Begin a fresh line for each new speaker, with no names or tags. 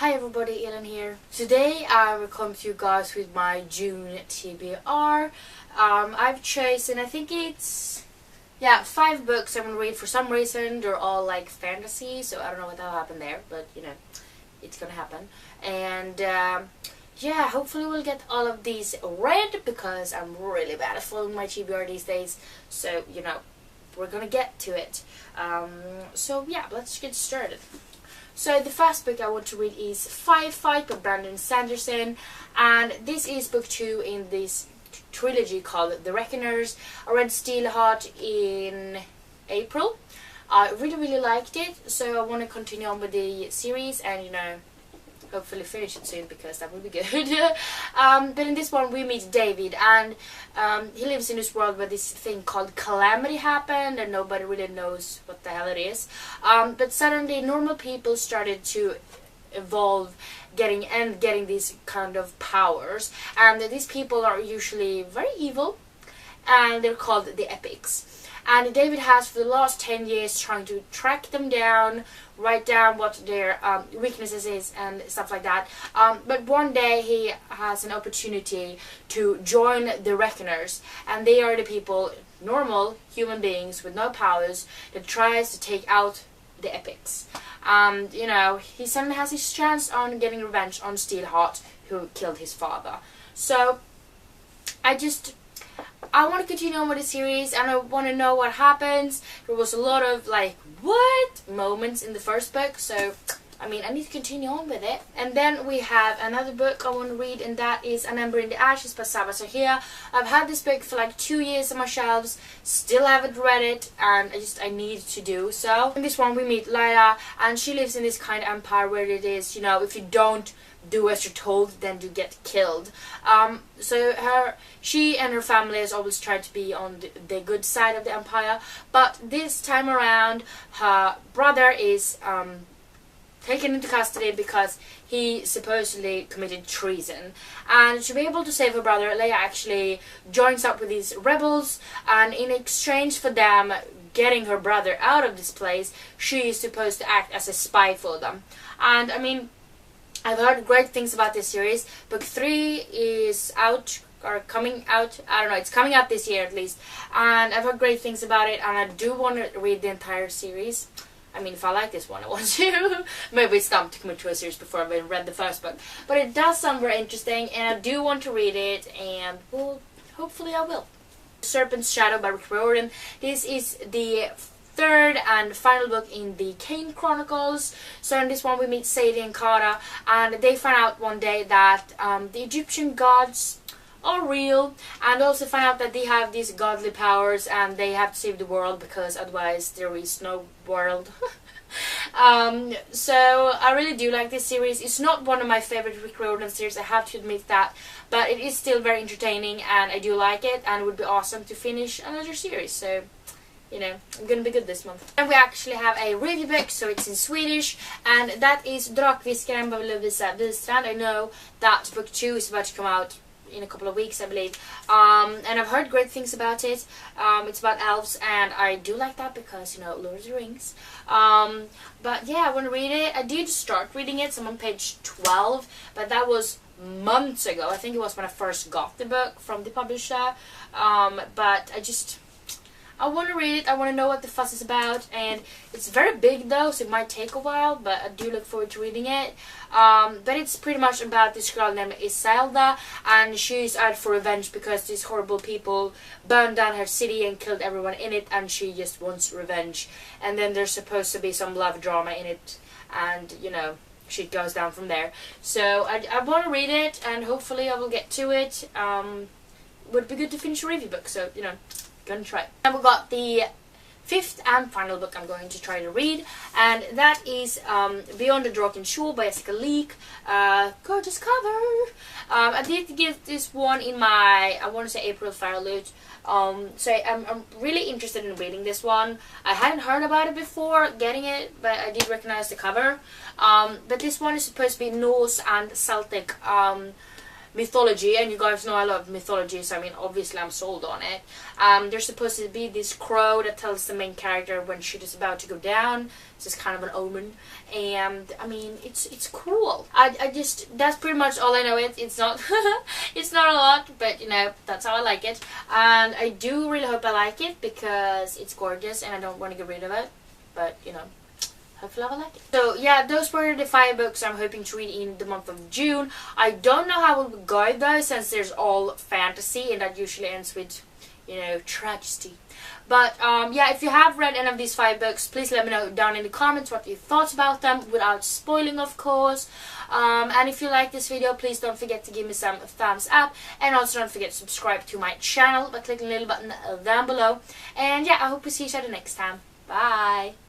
Hi everybody, Ellen here. Today I will come to you guys with my June TBR. I've chosen, I think it's, 5 books I'm going to read. For some reason they're all like fantasy, so I don't know what that'll happen there, but it's going to happen. And hopefully we'll get all of these read because I'm really bad at following my TBR these days, so we're going to get to it. Let's get started. So the first book I want to read is Fight by Brandon Sanderson, and this is book 2 in this trilogy called The Reckoners. I read Steelheart in April. I really liked it, so I want to continue on with the series and hopefully finish it soon because that would be good. But in this one we meet David, and he lives in this world where this thing called calamity happened and nobody really knows what the hell it is. But suddenly normal people started to evolve, getting these kind of powers, and these people are usually very evil, and they're called the Epics. And David has for the last 10 years trying to track them down, write down what their weaknesses is and stuff like that. But one day he has an opportunity to join the Reckoners, and they are the people, normal human beings with no powers, that tries to take out the Epics. He suddenly has his chance on getting revenge on Steelheart, who killed his father. So I want to continue on with the series, and I want to know what happens. There was a lot of what moments in the first book, so I need to continue on with it. And then we have another book I want to read, and that is An Ember in the Ashes by Saba Sahia. I've had this book for 2 years on my shelves, still haven't read it, and I need to do so. In this one we meet Lila, and she lives in this kind of empire where it is, if you don't do as you're told, then you get killed. So she and her family has always tried to be on the good side of the empire, but this time around her brother is taken into custody because he supposedly committed treason. And to be able to save her brother, Leia actually joins up with these rebels, and in exchange for them getting her brother out of this place, she is supposed to act as a spy for them. And I've heard great things about this series. Book 3 is out, or coming out, I don't know, it's coming out this year at least. And I've heard great things about it, and I do want to read the entire series. If I like this one, I want to. Maybe it's time to commit to a series before I've read the first book. But it does sound very interesting, and I do want to read it, and well, hopefully I will. Serpent's Shadow by Rick Riordan. This is the third and final book in the Kane Chronicles. So in this one we meet Sadie and Kara, and they find out one day that the Egyptian gods are real, and also find out that they have these godly powers and they have to save the world because otherwise there is no world. So I really do like this series. It's not one of my favorite Rick Riordan series, I have to admit that, but it is still very entertaining and I do like it, and it would be awesome to finish another series. So I'm gonna be good this month. And we actually have a review book, so it's in Swedish, and that is Drakviskaren by Lovisa Wistrand. I know that book 2 is about to come out in a couple of weeks, I believe, and I've heard great things about it. It's about elves, and I do like that because Lord of the Rings. But yeah, I want to read it. I did start reading it, so I'm on page 12, but that was months ago. I think it was when I first got the book from the publisher, but I want to read it. I want to know what the fuss is about, and it's very big though, so it might take a while, but I do look forward to reading it. But it's pretty much about this girl named Iselda, and she's out for revenge because these horrible people burned down her city and killed everyone in it, and she just wants revenge. And then there's supposed to be some love drama in it, and shit goes down from there. So I want to read it, and hopefully I will get to it. Would be good to finish a review book, so gonna try. And we got the 5th and final book I'm going to try to read, and that is Beyond the Broken Shore by Jessica Leek. Gorgeous cover. I did get this one in my, I want to say, April Fair Loot. So I'm really interested in reading this one. I hadn't heard about it before getting it, but I did recognize the cover. But this one is supposed to be Norse and Celtic mythology, and you guys know I love mythology, so I mean obviously I'm sold on it. There's supposed to be this crow that tells the main character when shit is about to go down. It's just kind of an omen, and I mean it's cool. I just, that's pretty much all I know. It's not it's not a lot, but you know, that's how I like it, and I do really hope I like it because it's gorgeous and I don't want to get rid of it, but you know, hopefully I will like it. So yeah, those were the 5 books I'm hoping to read in the month of June. I don't know how it will go though, since there's all fantasy and that usually ends with, you know, tragedy. But yeah, if you have read any of these 5 books, please let me know down in the comments what you thought about them, without spoiling of course. And if you like this video, please don't forget to give me some thumbs up, and also don't forget to subscribe to my channel by clicking the little button down below. And yeah, I hope we see each other next time. Bye!